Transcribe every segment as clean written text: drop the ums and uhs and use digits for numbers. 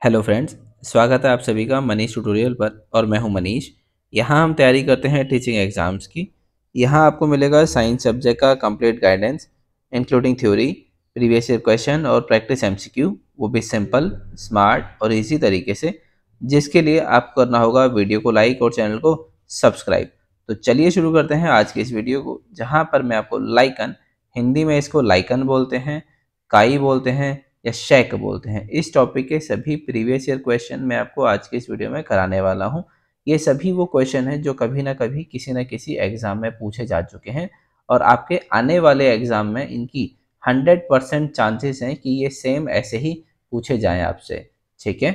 Hello friends, स्वागत है आप सभी का मनीष ट्यूटोरियल पर। और मैं हूं मनीष। यहां हम तैयारी करते हैं टीचिंग एग्जाम्स की। यहां आपको मिलेगा साइंस सब्जेक्ट का complete guidance including theory, previous year question और प्रैक्टिस एमसीक्यू, वो भी सिंपल, स्मार्ट और इजी तरीके से, जिसके लिए आपको करना होगा वीडियो को लाइक और चैनल को सब्सक्राइब। तो चलिए शुरू करते हैं आज की इस वीडियो को, जहाँ पर मैं आपको लाइकन, हिंदी में इसको लाइकन बोलते हैं, काई बोलते हैं या शेक बोलते हैं, इस टॉपिक के सभी प्रीवियस ईयर क्वेश्चन मैं आपको आज के इस वीडियो में कराने वाला हूं। ये सभी वो क्वेश्चन हैं जो कभी ना कभी किसी न किसी एग्जाम में पूछे जा चुके हैं और आपके आने वाले एग्जाम में इनकी 100% चांसेस हैं कि ये सेम ऐसे ही पूछे जाएं आपसे। ठीक है,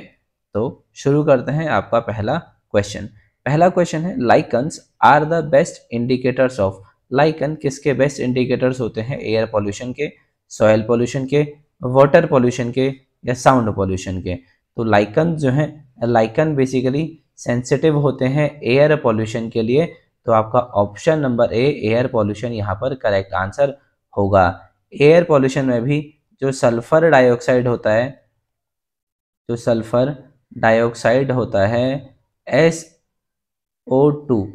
तो शुरू करते हैं। आपका पहला क्वेश्चन है, lichens are the best indicators of. Lichen किसके बेस्ट इंडिकेटर्स होते हैं? एयर पॉल्यूशन के, सॉयल पॉल्यूशन के, वाटर पॉल्यूशन के या साउंड पॉल्यूशन के। तो लाइकन जो है, लाइकन बेसिकली सेंसिटिव होते हैं एयर पॉल्यूशन के लिए। तो आपका ऑप्शन नंबर ए, एयर पॉल्यूशन, यहाँ पर करेक्ट आंसर होगा। एयर पॉल्यूशन में भी जो सल्फर डाइऑक्साइड होता है, जो सल्फर डाइऑक्साइड होता है SO2,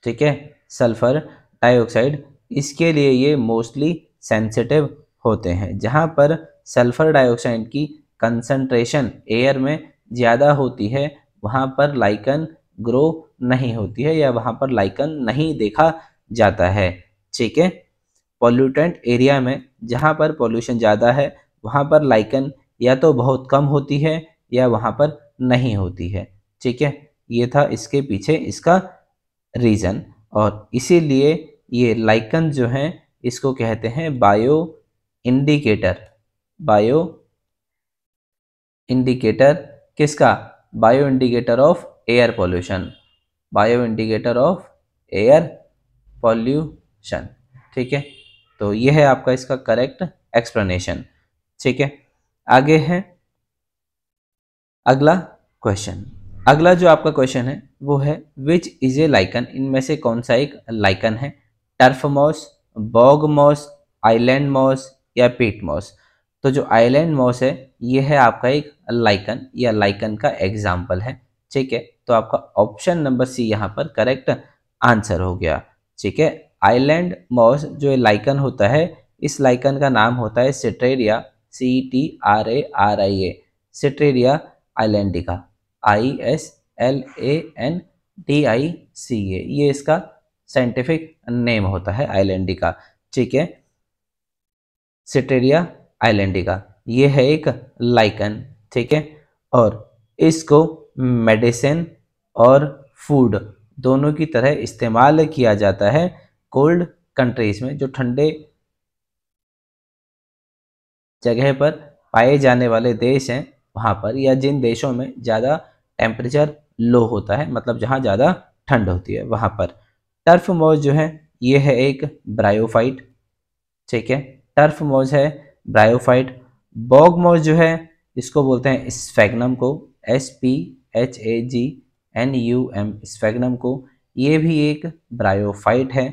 ठीक है, सल्फर डाइऑक्साइड, इसके लिए ये मोस्टली सेंसिटिव होते हैं। जहाँ पर सल्फर डाइऑक्साइड की कंसंट्रेशन एयर में ज़्यादा होती है, वहाँ पर लाइकन ग्रो नहीं होती है या वहाँ पर लाइकन नहीं देखा जाता है। ठीक है, पॉल्यूटेंट एरिया में जहाँ पर पॉल्यूशन ज़्यादा है, वहाँ पर लाइकन या तो बहुत कम होती है या वहाँ पर नहीं होती है। ठीक है, ये था इसके पीछे इसका रीज़न। और इसीलिए ये लाइकन जो हैं, इसको कहते हैं बायो इंडिकेटर। बायो इंडिकेटर किसका? Bio indicator of air pollution. Bio indicator of air pollution. ठीक है, तो ये है आपका इसका करेक्ट एक्सप्लेनेशन। ठीक है, आगे है अगला क्वेश्चन। अगला जो आपका क्वेश्चन है वो है, विच इज ए लाइकन। इनमें से कौन सा एक लाइकन है? Turf moss, bog moss, island moss या पीट मॉस। तो जो आइलैंड मॉस है, ये है आपका एक लाइकन या लाइकन का एग्जाम्पल है। ठीक है, तो आपका ऑप्शन नंबर सी यहाँ पर करेक्ट आंसर हो गया। ठीक है, आइलैंड मॉस जो लाइकन होता है, इस लाइकन का नाम होता है सिट्रेरिया, CTRARIA, सिट्रेरिया आइलैंडिका, ISLANDICA, ये इसका साइंटिफिक नेम होता है आइलैंडिका। ठीक है, सिट्रेरिया आइलैंडिका ये है एक लाइकन। ठीक है, और इसको मेडिसिन और फूड दोनों की तरह इस्तेमाल किया जाता है कोल्ड कंट्रीज में, जो ठंडे जगह पर पाए जाने वाले देश हैं वहाँ पर, या जिन देशों में ज़्यादा टेम्परेचर लो होता है, मतलब जहाँ ज़्यादा ठंड होती है वहाँ पर। टर्फ मॉस जो है, ये है एक ब्रायोफाइट। ठीक है, टर्फ मॉस है ब्रायोफाइट। बॉग मॉस जो है, इसको बोलते हैं स्फैग्नम को, SPHAGNUM, स्फैग्नम को, ये भी एक ब्रायोफाइट है।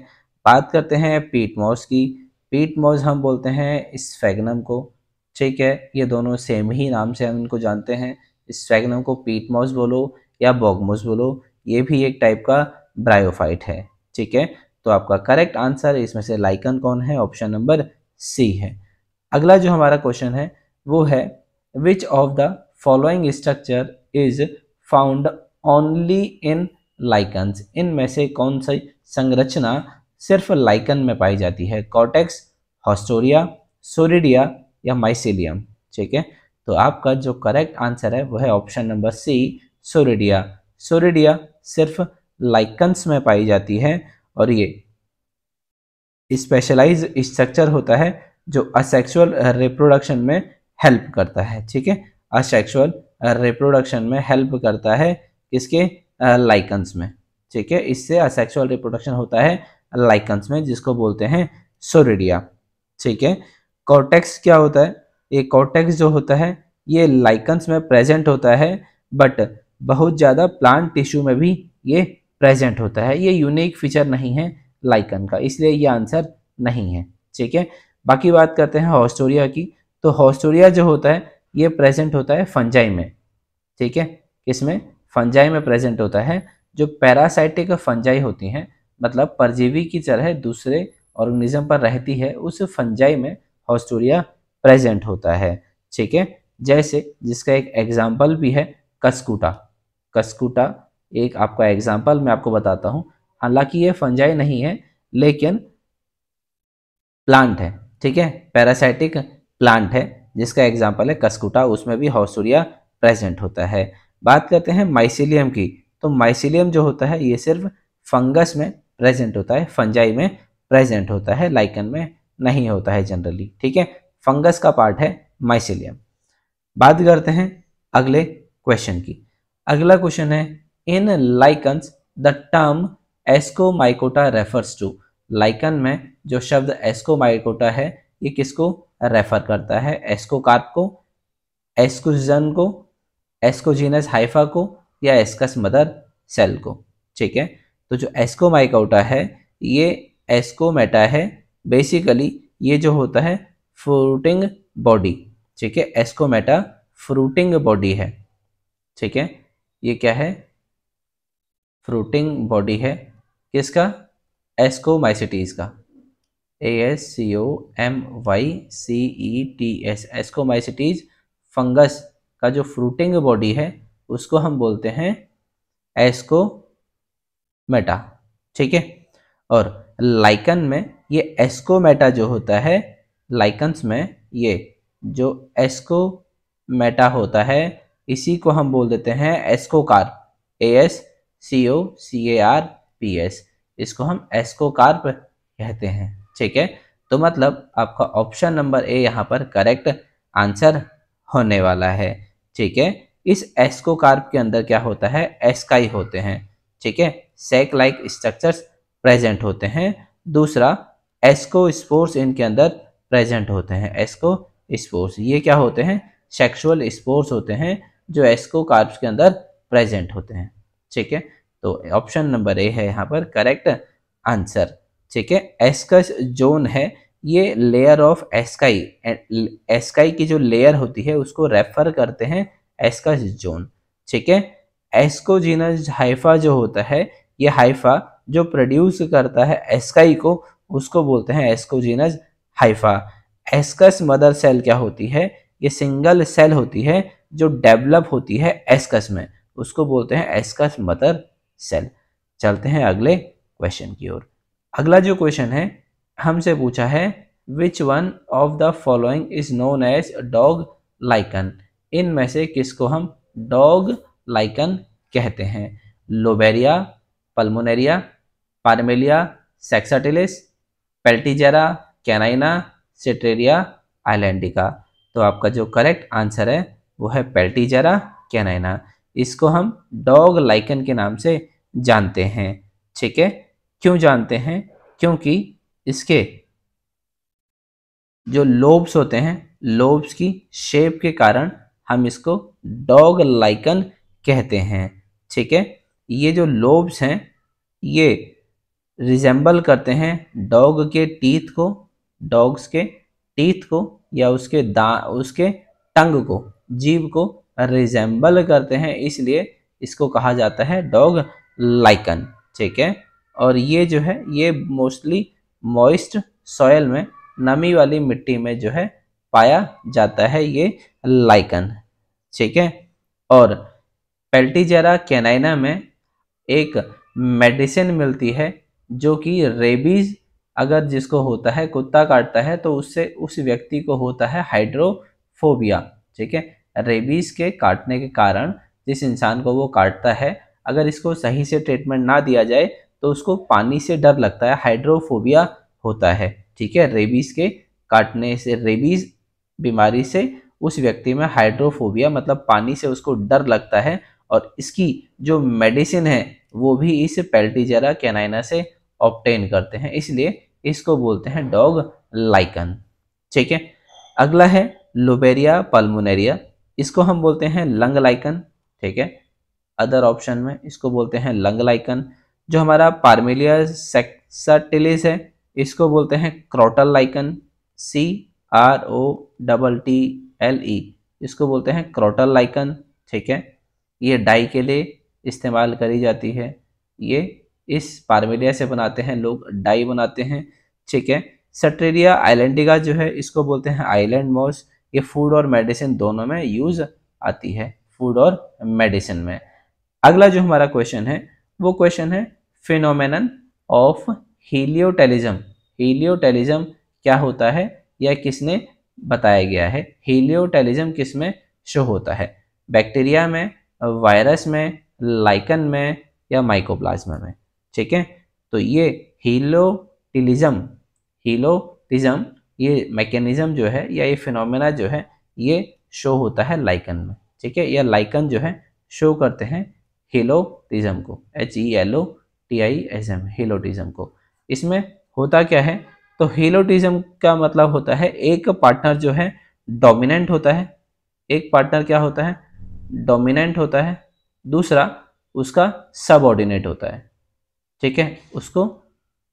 बात करते हैं पीट मॉस की। पीट मॉस हम बोलते हैं स्फैग्नम को। ठीक है, ये दोनों सेम ही नाम से हम इनको जानते हैं। स्फैग्नम को पीट मॉस बोलो या बॉग मॉस बोलो, ये भी एक टाइप का ब्रायोफाइट है। ठीक है, तो आपका करेक्ट आंसर इसमें से लाइकन कौन है? ऑप्शन नंबर सी है। अगला जो हमारा क्वेश्चन है वो है, which of the following structure is found only in lichens. इनमें से कौन सी संरचना सिर्फ लाइकन में पाई जाती है? कॉर्टेक्स, हॉस्टोरिया, सोरिडिया या माइसीलियम। ठीक है, तो आपका जो करेक्ट आंसर है वो है ऑप्शन नंबर सी, सोरिडिया। सोरिडिया सिर्फ लाइकन्स में पाई जाती है और ये स्पेशलाइज स्ट्रक्चर होता है जो असेक्सुअल रिप्रोडक्शन में हेल्प करता है। ठीक है, असेक्सुअल रिप्रोडक्शन में हेल्प करता है किसके? लाइकन्स में। ठीक है, इससे असेक्सुअल रिप्रोडक्शन होता है लाइकन्स में, जिसको बोलते हैं सोरिडिया। ठीक है, कॉर्टेक्स क्या होता है? ये कॉर्टेक्स जो होता है, ये लाइकन्स में प्रेजेंट होता है, बट बहुत ज़्यादा प्लांट टिश्यू में भी ये प्रेजेंट होता है। ये यूनिक फीचर नहीं है लाइकन का, इसलिए ये आंसर नहीं है। ठीक है, बाकी बात करते हैं हॉस्टोरिया की। तो हॉस्टोरिया जो होता है, ये प्रेजेंट होता है फंजाई में। ठीक है, किसमें, फंजाई में प्रेजेंट होता है। जो पैरासाइटिक फंजाई होती हैं, मतलब परजीवी की तरह दूसरे ऑर्गेनिज्म पर रहती है, उस फंजाई में हॉस्टूरिया प्रेजेंट होता है। ठीक है, जैसे जिसका एक एग्जाम्पल भी है कस्कूटा। कस्कूटा एक आपका एग्जाम्पल मैं आपको बताता हूँ। हालांकि ये फंजाई नहीं है लेकिन प्लांट है। ठीक है, पैरासाइटिक प्लांट है जिसका एग्जाम्पल है कस्कूटा, उसमें भी हॉस्टूरिया प्रेजेंट होता है। बात करते हैं माइसीलियम की, तो माइसीलियम जो होता है ये सिर्फ फंगस में प्रेजेंट होता है, फंजाई में प्रेजेंट होता है, लाइकन में नहीं होता है जनरली। ठीक है, फंगस का पार्ट है माइसीलियम। बात करते हैं अगले क्वेश्चन की। अगला क्वेश्चन है, in lichens the term ascomycota refers to. Lichen में जो शब्द एस्कोमाइकोटा है ये किसको रेफर करता है, एस्कोकार्प को, एस्कोजन को, एस्कोजीनस हाइफा को, या एस्कस मदर सेल को। ठीक है, तो जो एस्कोमाइकोटा है ये एस्कोमेटा है, बेसिकली ये जो होता है फ्रूटिंग बॉडी। ठीक है, एस्कोमेटा फ्रूटिंग बॉडी है। ठीक है, ये क्या है, फ्रूटिंग बॉडी है, किसका, एस्कोमाइसिटीज का, ASCOMYCETS, एस्कोमाइसिटीज फंगस का जो फ्रूटिंग बॉडी है उसको हम बोलते हैं एस्कोमेटा। ठीक है, और लाइकन में ये एस्कोमेटा जो होता है, लाइकन्स में ये जो एस्कोमेटा होता है इसी को हम बोल देते हैं एस्कोकार्प, ASCOCARPS, इसको हम एस्कोकार्प कहते हैं। ठीक है, तो मतलब आपका ऑप्शन नंबर ए यहाँ पर करेक्ट आंसर होने वाला है। ठीक है, इस एस्कोकार्प के अंदर क्या होता है, एस्काई होते हैं। ठीक है, सेक लाइक स्ट्रक्चर्स प्रेजेंट होते हैं। दूसरा, एस्कोस्पोर्स इनके अंदर प्रेजेंट होते हैं। एस्कोस्पोर्स ये क्या होते हैं, सेक्सुअल स्पोर्स होते हैं जो एस्कोकार्प्स के अंदर प्रेजेंट होते हैं। ठीक है, तो ऑप्शन नंबर ए है यहाँ पर करेक्ट आंसर। ठीक है, एस्कस जोन है ये लेयर ऑफ एस्काई, एस्काई की जो लेयर होती है उसको रेफर करते हैं एस्कस जोन। ठीक है, एस्कोजीनस हाइफा जो होता है ये हाइफा जो प्रोड्यूस करता है एस्काई को उसको बोलते हैं ascogenous hyphae. Ascus mother cell क्या होती है, ये सिंगल सेल होती है जो डेवलप होती है एस्कस में, उसको बोलते हैं एस्कस मदर सेल। चलते हैं अगले क्वेश्चन की ओर। अगला जो क्वेश्चन है हमसे पूछा है, which one of the following is known as dog lichen. इनमें से किसको हम डॉग लाइकन कहते हैं, लोबेरिया, पल्मोनेरिया, पार्मेलिया, सेक्साटिलिस, पेल्टीजेरा कैनाइना, सेटेरिया आइलैंडिका। तो आपका जो करेक्ट आंसर है वो है पेल्टीजेरा कैनाइना, इसको हम डॉग लाइकन के नाम से जानते हैं। ठीक है, क्यों जानते हैं, क्योंकि इसके जो लोब्स होते हैं, लोब्स की शेप के कारण हम इसको डॉग लाइकन कहते हैं। ठीक है, ये जो लोब्स हैं ये रिजेंबल करते हैं डॉग के टीथ को, डॉग्स के टीथ को, या उसके टंग को, जीभ को रिजेंबल करते हैं, इसलिए इसको कहा जाता है डॉग लाइकन। ठीक है, और ये जो है ये मोस्टली मॉइस्ट सॉयल में, नमी वाली मिट्टी में जो है पाया जाता है ये लाइकन। ठीक है, और पेल्टीजेरा कैनाइना में एक मेडिसिन मिलती है जो कि रेबीज अगर जिसको होता है, कुत्ता काटता है तो उससे उस व्यक्ति को होता है हाइड्रोफोबिया। ठीक है, रेबीज के काटने के कारण जिस इंसान को वो काटता है, अगर इसको सही से ट्रीटमेंट ना दिया जाए तो उसको पानी से डर लगता है, हाइड्रोफोबिया होता है। ठीक है, रेबीज के काटने से, रेबीज बीमारी से उस व्यक्ति में हाइड्रोफोबिया मतलब पानी से उसको डर लगता है, और इसकी जो मेडिसिन है वो भी इस पेल्टीजेरा कैनाइना से ऑब्टेन करते हैं, इसलिए इसको बोलते हैं डॉग लाइकन। ठीक है, अगला है लोबेरिया पल्मोनेरिया, इसको हम बोलते हैं लंग लाइकन। ठीक है, अदर ऑप्शन में इसको बोलते हैं लंग लाइकन। जो हमारा पार्मेलिया सेक्साटिलिस है इसको बोलते हैं क्रोटल लाइकन, CROTTLE, इसको बोलते हैं क्रोटल लाइकन। ठीक है, ये डाई के लिए इस्तेमाल करी जाती है। ये इस पारमिलिया से बनाते हैं लोग, डाई बनाते हैं। ठीक है। सटरेरिया आइलैंडिका जो है इसको बोलते हैं आइलैंड मॉस। ये फूड और मेडिसिन दोनों में यूज आती है, फूड और मेडिसिन में। अगला जो हमारा क्वेश्चन है वो क्वेश्चन है फिनोमेनन ऑफ हीलियोटेलिज्म। हीलियोटेलिज्म क्या होता है या किसने बताया गया है? हीलियोटेलिज्म किस में शो होता है? बैक्टीरिया में, वायरस में, लाइकन में या माइकोप्लाज्मा में? ठीक है। तो ये हीलियोटिलिज्म हीलोटिज्म ये मैकेनिज्म जो है या ये फिनोमेना जो है ये शो होता है लाइकन में। ठीक है। या लाइकन जो है शो करते हैं हीलोटिज्म को, HELOTISM, हीलोटिज्म को। इसमें होता क्या है? तो हीलोटिज्म का मतलब होता है एक पार्टनर जो है डोमिनेंट होता है। एक पार्टनर क्या होता है? डोमिनेंट होता है। दूसरा उसका सबऑर्डिनेट होता है। ठीक है। उसको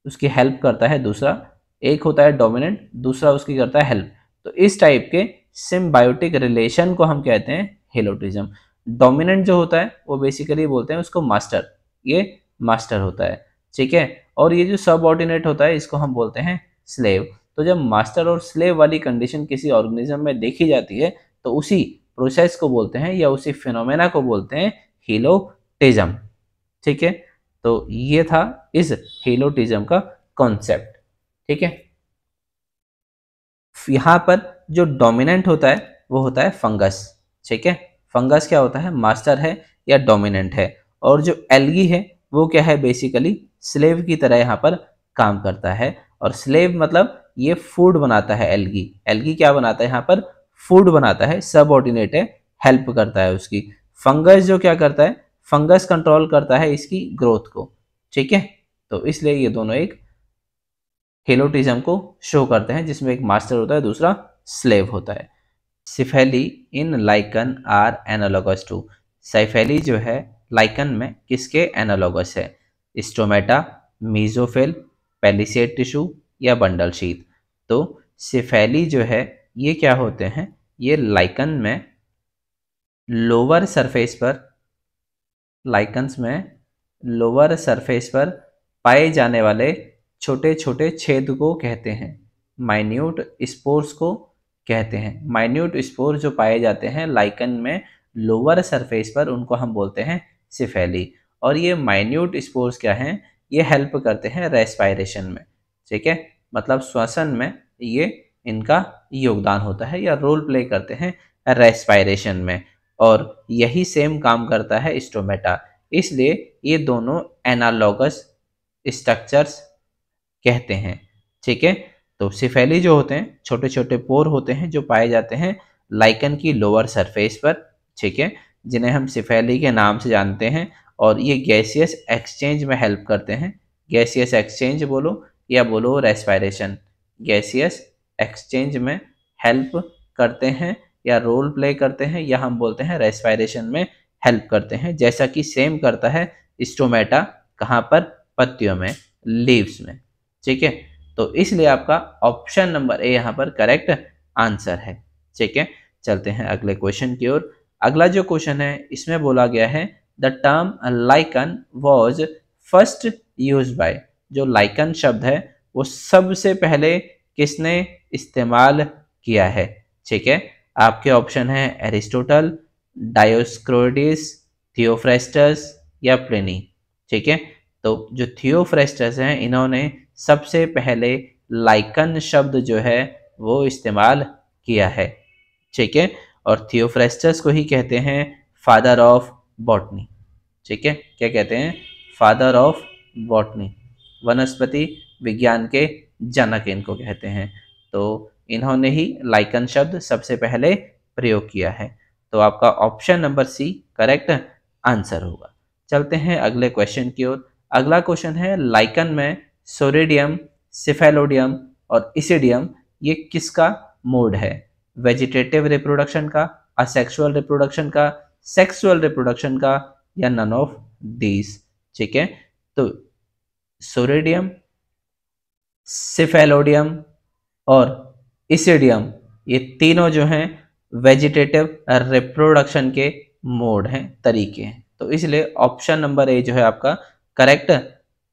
उसकी हेल्प करता है दूसरा। एक होता है डोमिनेंट, दूसरा उसकी करता है हेल्प। तो इस टाइप के सिम्बायोटिक रिलेशन को हम कहते हैं हीलोटिज्म। डोमिनेंट जो होता है वो बेसिकली बोलते हैं उसको मास्टर, ये मास्टर होता है। ठीक है। और ये जो सबऑर्डिनेट होता है इसको हम बोलते हैं स्लेव। तो जब मास्टर और स्लेव वाली कंडीशन किसी ऑर्गेनिज्म में देखी जाती है तो उसी प्रोसेस को बोलते हैं या उसी फिनोमेना को बोलते हैं हीलोटिज्म। ठीक है। तो ये था इस हीलोटिज्म का कॉन्सेप्ट। ठीक है। यहाँ पर जो डोमिनेंट होता है वो होता है फंगस। ठीक है। फंगस क्या होता है? मास्टर है या डोमिनेंट है। और जो एल्गी है वो क्या है? बेसिकली स्लेव की तरह यहाँ पर काम करता है। और स्लेव मतलब ये फूड बनाता है। एल्गी एल्गी क्या बनाता है? यहाँ पर फूड बनाता है, सबऑर्डिनेट है, हेल्प करता है उसकी। फंगस जो क्या करता है? फंगस कंट्रोल करता है इसकी ग्रोथ को। ठीक है। तो इसलिए ये दोनों एक हेलोटिज्म को शो करते हैं जिसमें एक मास्टर होता है, दूसरा स्लेव होता है। सिफेली इन लाइकन आर एनालॉगस टू। साइफेली जो है लाइकन में किसके एनालॉगस है? स्टोमेटा, मीजोफिल, पेलिसेड टिश्यू या बंडल शीथ? तो सिफेली जो है ये क्या होते हैं? ये लाइकन में लोअर सरफेस पर, लाइकन्स में लोअर सरफेस पर पाए जाने वाले छोटे छोटे छेद को कहते हैं माइन्यूट स्पोर्स को कहते हैं। माइन्यूट स्पोर जो पाए जाते हैं लाइकन में लोअर सरफेस पर उनको हम बोलते हैं सिफेली। और ये माइन्यूट स्पोर्स क्या हैं? ये हेल्प करते हैं रेस्पायरेशन में। ठीक है। मतलब श्वसन में ये इनका योगदान होता है या रोल प्ले करते हैं रेस्पायरेशन में। और यही सेम काम करता है स्टोमेटा। इसलिए ये दोनों एनालॉगस स्ट्रक्चर्स कहते हैं। ठीक है। तो सिफेली जो होते हैं छोटे छोटे पोर होते हैं जो पाए जाते हैं लाइकन की लोअर सरफेस पर। ठीक है। जिन्हें हम सिफेली के नाम से जानते हैं। और ये गैसियस एक्सचेंज में हेल्प करते हैं। गैसियस एक्सचेंज बोलो या बोलो रेस्पायरेशन, गैसियस एक्सचेंज में हेल्प करते हैं या रोल प्ले करते हैं या हम बोलते हैं रेस्पायरेशन में हेल्प करते हैं। जैसा कि सेम करता है स्टोमेटा, कहाँ पर? पत्तियों में, लीव्स में। ठीक है। तो इसलिए आपका ऑप्शन नंबर ए यहाँ पर करेक्ट आंसर है। ठीक है। चलते हैं अगले क्वेश्चन की ओर। अगला जो क्वेश्चन है इसमें बोला गया है the term lichen was first use by. जो लाइकन शब्द है वो सबसे पहले किसने इस्तेमाल किया है? ठीक है। आपके ऑप्शन है एरिस्टोटल, डायोस्क्रोडिस, थियोफ्रेस्टस या प्लिनी। ठीक है। तो जो थियोफ्रेस्टस हैं इन्होंने सबसे पहले लाइकन शब्द जो है वो इस्तेमाल किया है। ठीक है। और थियोफ्रेस्टस को ही कहते हैं फादर ऑफ बॉटनी। ठीक है। क्या कहते हैं? फादर ऑफ बॉटनी, वनस्पति विज्ञान के जनक इनको कहते हैं। तो इन्होंने ही लाइकन शब्द सबसे पहले प्रयोग किया है। तो आपका option number C correct answer होगा। चलते हैं अगले क्वेश्चन की ओर। अगला क्वेश्चन है लाइकन में सोरेडियम, सिफेलोडियम और इसिडियम ये किसका मोड है? वेजिटेटिव रिप्रोडक्शन का, असेक्सुअल रिप्रोडक्शन का, सेक्सुअल रिप्रोडक्शन का या नन ऑफ दीज? ठीक है। तो सोरेडियम, सिफेलोडियम और इसिडियम ये तीनों जो हैं वेजिटेटिव रिप्रोडक्शन के मोड हैं, तरीके हैं। तो इसलिए ऑप्शन नंबर ए जो है आपका करेक्ट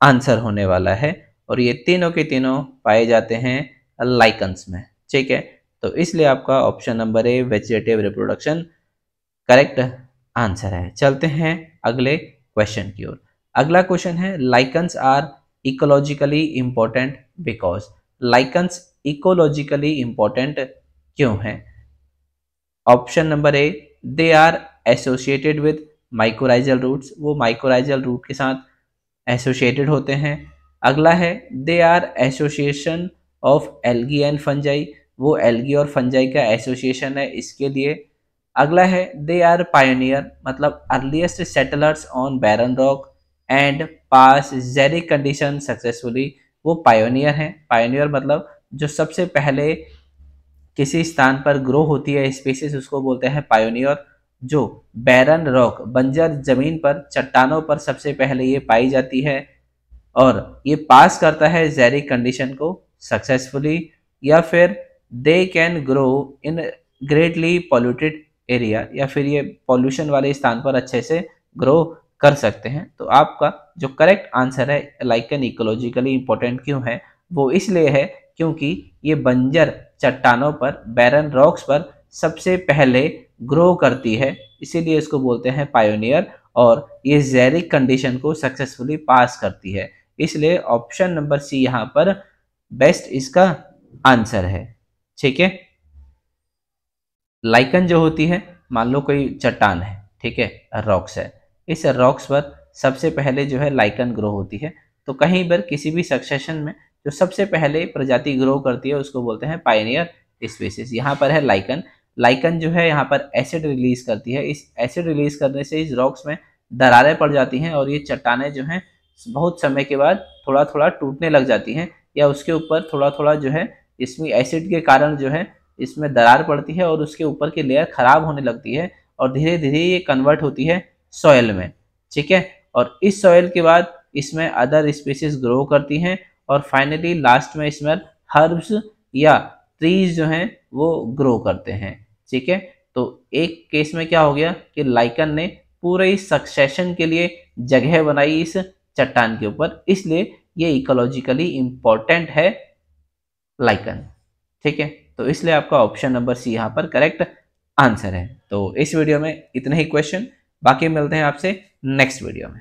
आंसर होने वाला है, और ये तीनों के तीनों पाए जाते हैं लाइकन्स में। ठीक है, तो इसलिए आपका ऑप्शन नंबर ए वेजिटेटिव रिप्रोडक्शन करेक्ट आंसर है। चलते हैं अगले क्वेश्चन की ओर। अगला क्वेश्चन है lichens are ecologically important because. Lichens ecologically important क्यों है? Option number A, they are associated with mycorrhizal roots, वो माइकोराइजल रूट के साथ एसोसिएटेड होते हैं। अगला है they are association of algae and fungi, वो एल्गी और फंजाई का एसोसिएशन है इसके लिए। अगला है दे आर पायोनियर, मतलब earliest settlers on barren rock and pass xeric condition successfully, वो पायोनियर हैं। पायोनियर मतलब जो सबसे पहले किसी स्थान पर ग्रो होती है स्पीसीज, उसको बोलते हैं पायोनियर। जो बैरन रॉक, बंजर जमीन पर, चट्टानों पर सबसे पहले ये पाई जाती है और ये पास करता है जेरिक कंडीशन को सक्सेसफुली। या फिर they can grow in greatly polluted area, या फिर ये पॉल्यूशन वाले स्थान पर अच्छे से ग्रो कर सकते हैं। तो आपका जो करेक्ट आंसर है लाइकन इकोलॉजिकली इंपॉर्टेंट क्यों है, वो इसलिए है क्योंकि ये बंजर चट्टानों पर, बैरन रॉक्स पर सबसे पहले ग्रो करती है, इसीलिए इसको बोलते हैं पायोनियर, और ये जेरिक कंडीशन को सक्सेसफुली पास करती है। इसलिए ऑप्शन नंबर सी यहाँ पर बेस्ट इसका आंसर है। ठीक है, लाइकन जो होती है, मान लो कोई चट्टान है, ठीक है, रॉक्स है, इस रॉक्स पर सबसे पहले जो है लाइकन ग्रो होती है। तो कहीं पर किसी भी सक्सेशन में जो सबसे पहले प्रजाति ग्रो करती है उसको बोलते हैं पायनियर स्पीसीज। यहाँ पर है लाइकन। लाइकन जो है यहाँ पर एसिड रिलीज करती है, इस एसिड रिलीज करने से इस रॉक्स में दरारें पड़ जाती हैं और ये चट्टानें जो हैं बहुत समय के बाद थोड़ा थोड़ा टूटने लग जाती हैं, या उसके ऊपर थोड़ा थोड़ा जो है इसमें एसिड के कारण जो है इसमें दरार पड़ती है और उसके ऊपर की लेयर खराब होने लगती है और धीरे धीरे ये कन्वर्ट होती है सॉइल में। ठीक है, और इस सॉइल के बाद इसमें अदर स्पीसीज ग्रो करती हैं और फाइनली लास्ट में इसमें हर्ब्स या ट्रीज जो हैं वो ग्रो करते हैं। ठीक है, तो एक केस में क्या हो गया कि लाइकन ने पूरे इस सक्सेशन के लिए जगह बनाई इस चट्टान के ऊपर, इसलिए ये इकोलॉजिकली इंपॉर्टेंट है लाइकन। ठीक है, तो इसलिए आपका ऑप्शन नंबर सी यहाँ पर करेक्ट आंसर है। तो इस वीडियो में इतने ही क्वेश्चन, बाकी मिलते हैं आपसे नेक्स्ट वीडियो में।